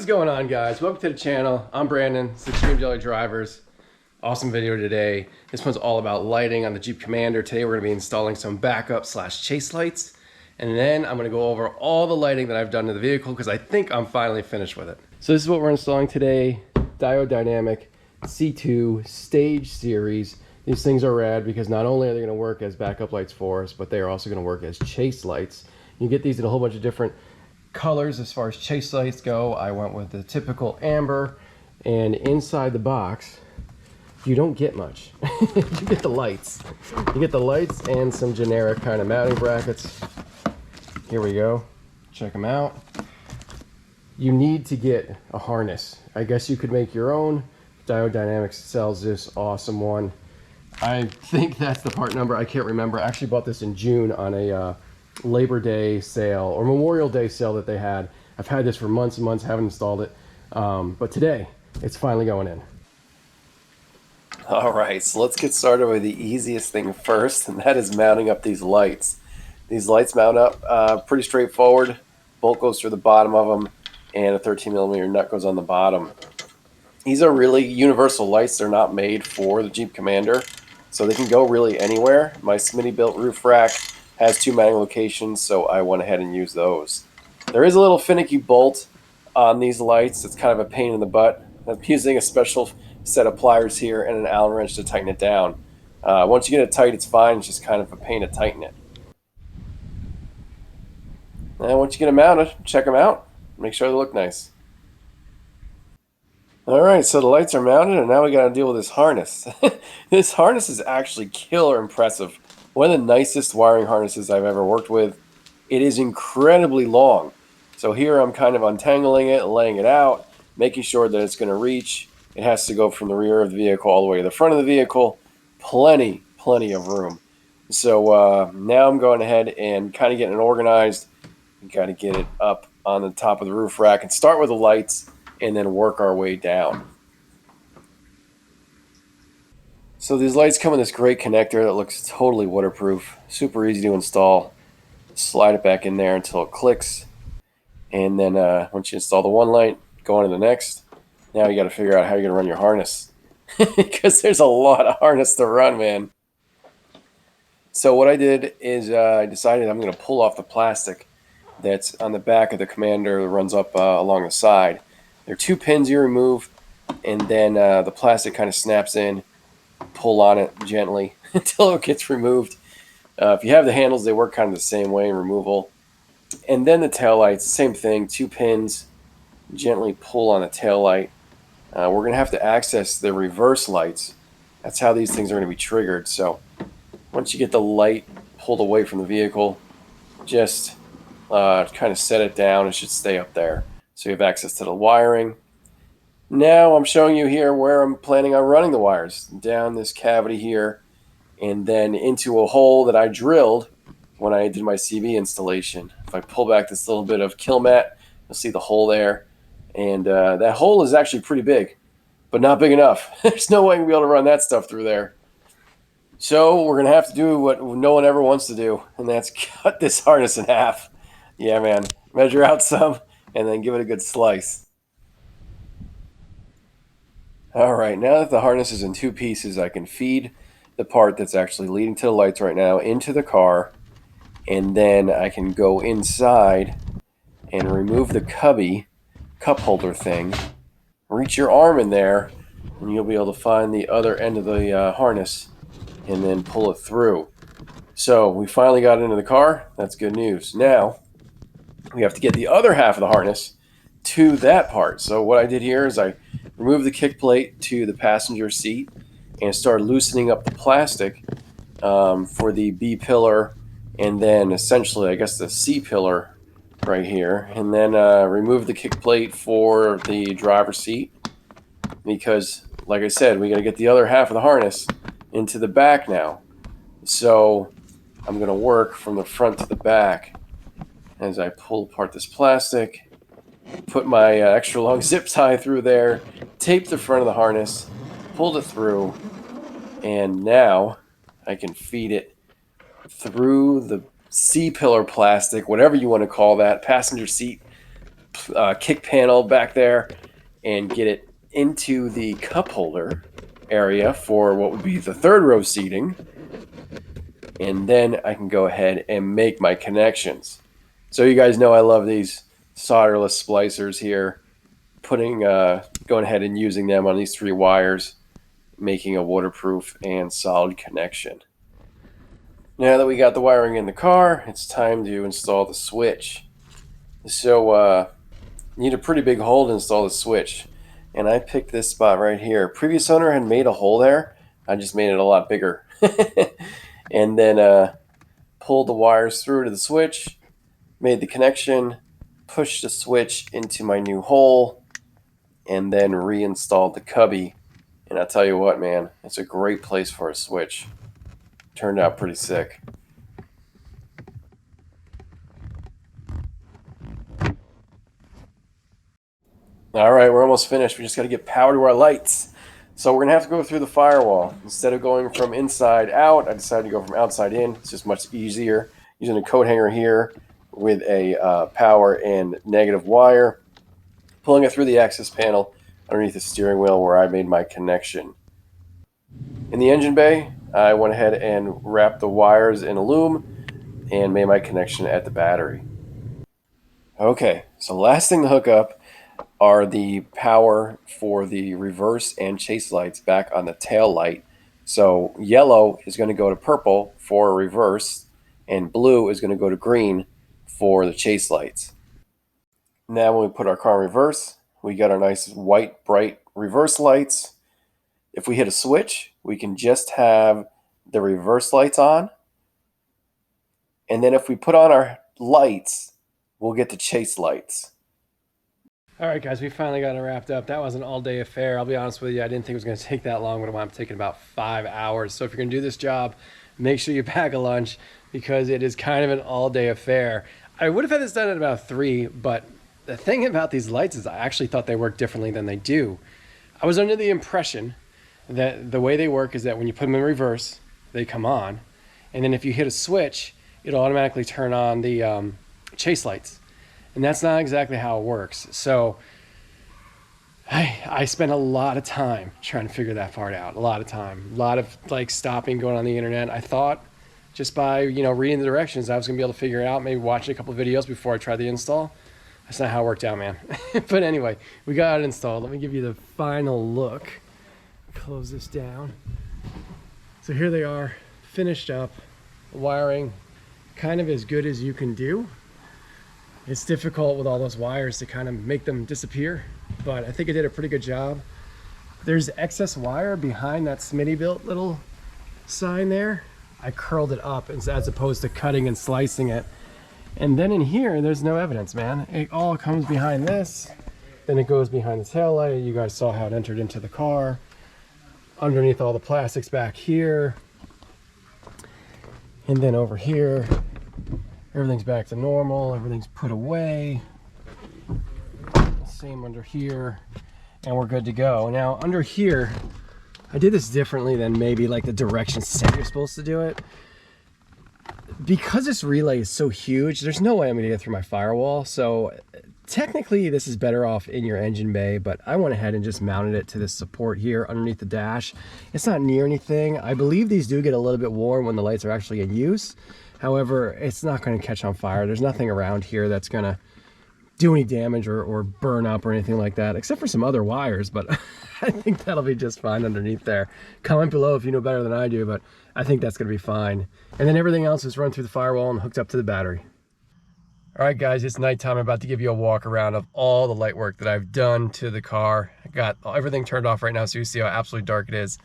What's going on, guys? Welcome to the channel. I'm Brandon. It's Extreme Jelly Drivers. Awesome video today. This one's all about lighting on the Jeep Commander. Today we're going to be installing some backup / chase lights, and then I'm going to go over all the lighting that I've done to the vehicle because I think I'm finally finished with it. So this is what we're installing today. Diode Dynamic C2 Stage Series. These things are rad because not only are they going to work as backup lights for us, but they are also going to work as chase lights. You get these in a whole bunch of different colors as far as chase lights go. I went with the typical amber, and inside the box you don't get much. You get the lights. You get the lights and some generic kind of mounting brackets. Here we go. Check them out. You need to get a harness. I guess you could make your own. Diode Dynamics sells this awesome one. I think that's the part number. I can't remember. I actually bought this in June on a Labor Day sale or Memorial Day sale that they had. I've had this for months and months, haven't installed it, but today it's finally going in. All right, so let's get started with the easiest thing first, and that is mounting up these lights. These lights mount up pretty straightforward. Bolt goes through the bottom of them, and a 13mm nut goes on the bottom. These are really universal lights. They're not made for the Jeep Commander, so they can go really anywhere. My Smitty built roof rack has 2 mounting locations, so I went ahead and used those. There is a little finicky bolt on these lights. It's kind of a pain in the butt. I'm using a special set of pliers here and an Allen wrench to tighten it down. Once you get it tight, it's fine. It's just kind of a pain to tighten it. And once you get them mounted, check them out. Make sure they look nice. Alright, so the lights are mounted, and now we got to deal with this harness. This harness is actually killer impressive. One of the nicest wiring harnesses I've ever worked with. It is incredibly long. So here I'm kind of untangling it, laying it out, making sure that it's going to reach. It has to go from the rear of the vehicle all the way to the front of the vehicle. Plenty of room. So now I'm going ahead and kind of getting it organized. We got to get it up on the top of the roof rack and start with the lights and then work our way down. So these lights come in this great connector that looks totally waterproof, super easy to install. Slide it back in there until it clicks, and then once you install the one light, go on to the next. Now you got to figure out how you're going to run your harness because there's a lot of harness to run, man. So what I did is I decided I'm going to pull off the plastic that's on the back of the Commander that runs up along the side. There are 2 pins you remove, and then the plastic kind of snaps in. Pull on it gently until it gets removed. If you have the handles, they work kind of the same way in removal. And then the tail lights, same thing, 2 pins, gently pull on the tail light. We're going to have to access the reverse lights. That's how these things are going to be triggered. So once you get the light pulled away from the vehicle, just kind of set it down. It should stay up there. So you have access to the wiring. Now I'm showing you here where I'm planning on running the wires. Down this cavity here, and then into a hole that I drilled when I did my CV installation. If I pull back this little bit of kill mat, you'll see the hole there. And that hole is actually pretty big, but not big enough. There's no way I'm going to be able to run that stuff through there. So we're going to have to do what no one ever wants to do, and that's cut this harness in half. Yeah, man. Measure out some, and then give it a good slice. Alright, now that the harness is in 2 pieces, I can feed the part that's actually leading to the lights right now into the car, and then I can go inside and remove the cup holder thing, reach your arm in there, and you'll be able to find the other end of the harness and then pull it through. So we finally got into the car. That's good news. Now we have to get the other half of the harness to that part. So what I did here is I removed the kick plate to the passenger seat and started loosening up the plastic for the B pillar, and then essentially I guess the C pillar right here, and then remove the kick plate for the driver's seat because, like I said, we got to get the other half of the harness into the back now. So I'm going to work from the front to the back as I pull apart this plastic. Put my extra long zip tie through there, taped the front of the harness, pulled it through, and now I can feed it through the C-pillar plastic, whatever you want to call that, passenger seat kick panel back there and get it into the cup holder area for what would be the third row seating. And then I can go ahead and make my connections. So you guys know I love these solderless splicers here. Going ahead and using them on these 3 wires, making a waterproof and solid connection. Now that we got the wiring in the car, it's time to install the switch. So you need a pretty big hole to install the switch. And I picked this spot right here. Previous owner had made a hole there. I just made it a lot bigger. And then pulled the wires through to the switch, made the connection, pushed the switch into my new hole, and then reinstalled the cubby. And I tell you what, man, it's a great place for a switch. Turned out pretty sick. All right, we're almost finished. We just got to get power to our lights. So we're going to have to go through the firewall. Instead of going from inside out, I decided to go from outside in. It's just much easier. Using a coat hanger here with a power and negative wire. Pulling it through the access panel underneath the steering wheel where I made my connection. In the engine bay, I went ahead and wrapped the wires in a loom and made my connection at the battery. Okay, so last thing to hook up are the power for the reverse and chase lights back on the tail light. So yellow is going to go to purple for reverse, and blue is going to go to green for the chase lights. Now when we put our car in reverse, we got our nice white bright reverse lights. If we hit a switch, we can just have the reverse lights on. And then if we put on our lights, we'll get the chase lights. All right, guys, we finally got it wrapped up. That was an all-day affair. I'll be honest with you, I didn't think it was going to take that long, but it wound up taking about 5 hours. So if you're going to do this job, make sure you pack a lunch because it is kind of an all-day affair. I would have had this done at about 3, but the thing about these lights is I actually thought they worked differently than they do. I was under the impression that the way they work is that when you put them in reverse, they come on. And then if you hit a switch, it'll automatically turn on the chase lights. And that's not exactly how it works. So I spent a lot of time trying to figure that part out. A lot of time. A lot of like stopping, going on the internet. I thought just by, reading the directions, I was going to be able to figure it out, maybe watching a couple of videos before I tried the install. That's not how it worked out, man. But anyway, we got it installed. Let me give you the final look. Close this down. So here they are, finished up. Wiring kind of as good as you can do. It's difficult with all those wires to kind of make them disappear, but I think I did a pretty good job. There's excess wire behind that Smitty built little sign there. I curled it up as opposed to cutting and slicing it. And then in here, there's no evidence, man. It all comes behind this, then it goes behind the taillight. You guys saw how it entered into the car. Underneath all the plastics back here. And then over here, everything's back to normal, everything's put away. Same under here, and we're good to go. Now under here, I did this differently than maybe like the directions say you're supposed to do it. Because this relay is so huge, there's no way I'm gonna get through my firewall. So technically this is better off in your engine bay, but I went ahead and just mounted it to this support here underneath the dash. It's not near anything. I believe these do get a little bit warm when the lights are actually in use. However, it's not going to catch on fire. There's nothing around here that's going to do any damage or burn up or anything like that, except for some other wires, but I think that'll be just fine underneath there. Comment below if you know better than I do, but I think that's going to be fine. And then everything else is run through the firewall and hooked up to the battery. All right, guys, it's nighttime. I'm about to give you a walk around of all the light work that I've done to the car. I got everything turned off right now so you see how absolutely dark it is.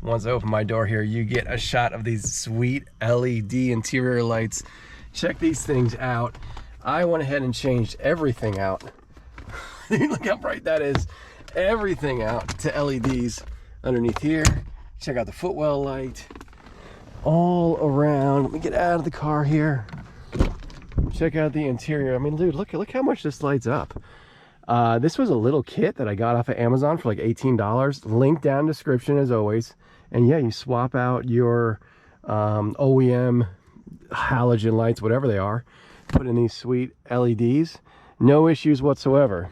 Once I open my door here, you get a shot of these sweet LED interior lights. Check these things out. I went ahead and changed everything out. Look how bright that is. Everything out to LEDs underneath here. Check out the footwell light. All around. Let me get out of the car here. Check out the interior. I mean, dude, look how much this lights up. This was a little kit that I got off of Amazon for like $18. Link down in the description as always. And yeah, you swap out your OEM halogen lights, whatever they are, put in these sweet LEDs. No issues whatsoever.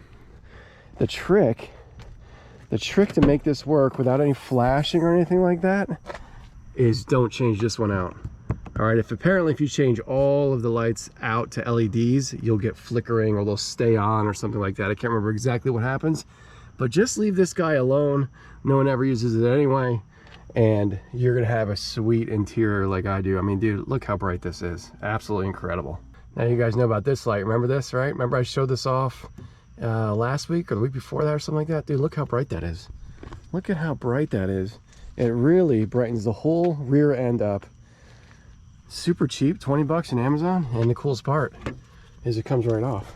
The trick to make this work without any flashing or anything like that is don't change this one out. All right, if you change all of the lights out to LEDs, you'll get flickering or they'll stay on or something like that. I can't remember exactly what happens, but just leave this guy alone. No one ever uses it anyway, and you're gonna have a sweet interior like I do. I mean, dude, look how bright this is. Absolutely incredible. Now you guys know about this light. Remember this, right? Remember I showed this off last week or the week before that or something like that? Dude, look how bright that is. Look at how bright that is. It really brightens the whole rear end up. Super cheap, 20 bucks in Amazon. And the coolest part is it comes right off.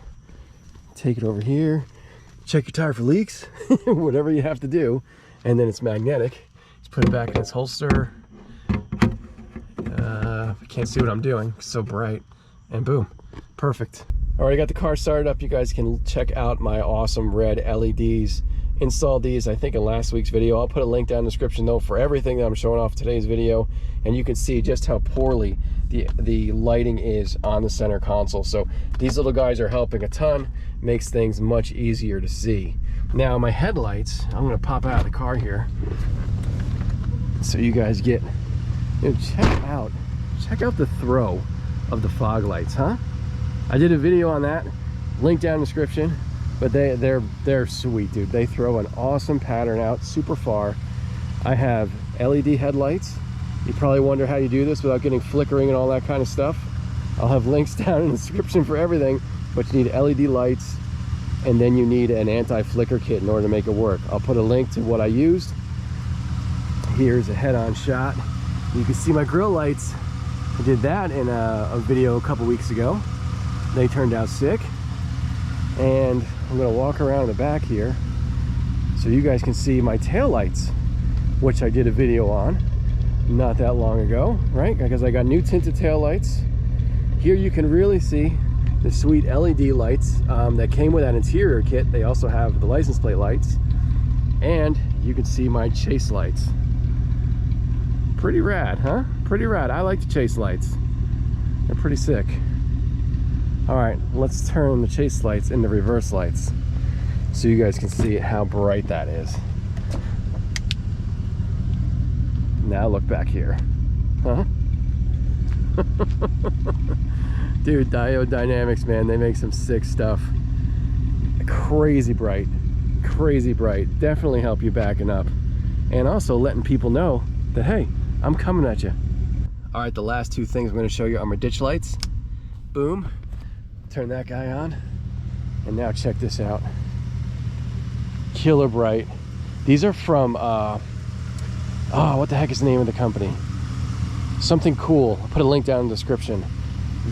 Take it over here, check your tire for leaks, whatever you have to do. And then it's magnetic. Just put it back in its holster. I can't see what I'm doing, it's so bright. And boom, perfect. All right, I got the car started up. You guys can check out my awesome red LEDs. Installed these, I think, in last week's video. I'll put a link down in the description though for everything that I'm showing off today's video, and you can see just how poorly the lighting is on the center console. So these little guys are helping a ton, makes things much easier to see. Now my headlights, I'm gonna pop out of the car here so you guys get, check out the throw of the fog lights, huh? I did a video on that, link down in the description. But they're sweet, dude. They throw an awesome pattern out super far. I have LED headlights. You probably wonder how you do this without getting flickering and all that kind of stuff. I'll have links down in the description for everything, but you need LED lights, and then you need an anti-flicker kit in order to make it work. I'll put a link to what I used. Here's a head-on shot. You can see my grill lights. I did that in a video a couple weeks ago. They turned out sick. And I'm gonna walk around the back here so you guys can see my tail lights, which I did a video on not that long ago, right? Because I got new tinted tail lights. Here you can really see the sweet LED lights that came with that interior kit. They also have the license plate lights, and you can see my chase lights. Pretty rad, huh? Pretty rad. I like the chase lights. They're pretty sick. All right, let's turn the chase lights into reverse lights so you guys can see how bright that is. Now look back here. Huh? Dude, Diode Dynamics, man, they make some sick stuff. Crazy bright, crazy bright. Definitely help you backing up. And also letting people know that, hey, I'm coming at you. All right, the last two things I'm gonna show you are my ditch lights. Boom. Turn that guy on, and now check this out. Killer bright. These are from what the heck is the name of the company? Something cool. I'll put a link down in the description.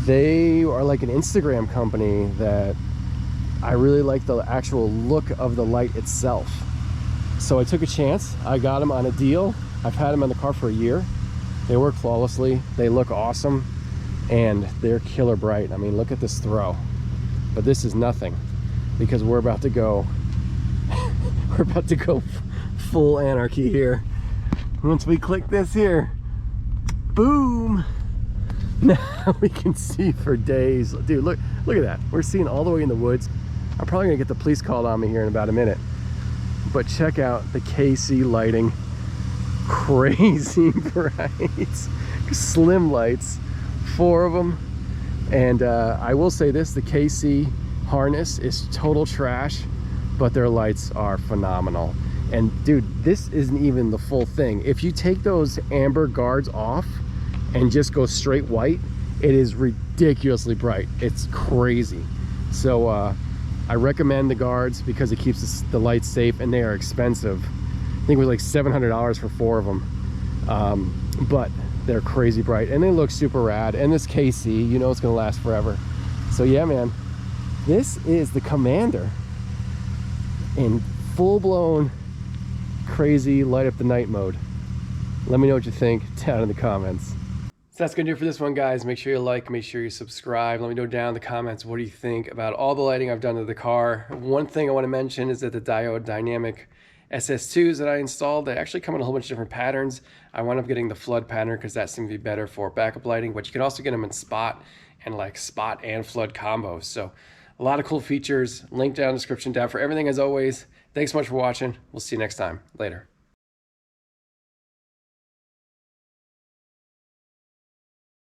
They are like an Instagram company that I really like the actual look of the light itself. So I took a chance. I got them on a deal. I've had them in the car for a year. They work flawlessly. They look awesome. And they're killer bright. I mean, look at this throw. But this is nothing, because we're about to go full anarchy here. Once we click this here, boom, now we can see for days. Dude, look at that. We're seeing all the way in the woods. I'm probably gonna get the police called on me here in about a minute. But check out the KC lighting. Crazy bright. Slim lights. 4 of them. And I will say this, the KC harness is total trash, but their lights are phenomenal. And dude, this isn't even the full thing. If you take those amber guards off and just go straight white, it is ridiculously bright. It's crazy. So I recommend the guards because it keeps the lights safe, and they are expensive. I think it was like $700 for 4 of them. But they're crazy bright and they look super rad. And this KC, you know, it's gonna last forever. So yeah, man, this is the Commander in full-blown crazy light up the night mode. Let me know what you think down in the comments. So that's gonna do it for this one, guys. Make sure you like, make sure you subscribe. Let me know down in the comments, what do you think about all the lighting I've done to the car. One thing I want to mention is that the Diode Dynamic SS2s that I installed, they actually come in a whole bunch of different patterns. I wound up getting the flood pattern because that seemed to be better for backup lighting, but you can also get them in spot and flood combos. So A lot of cool features. Link down in the description down for everything as always. Thanks so much for watching. We'll see you next time. Later.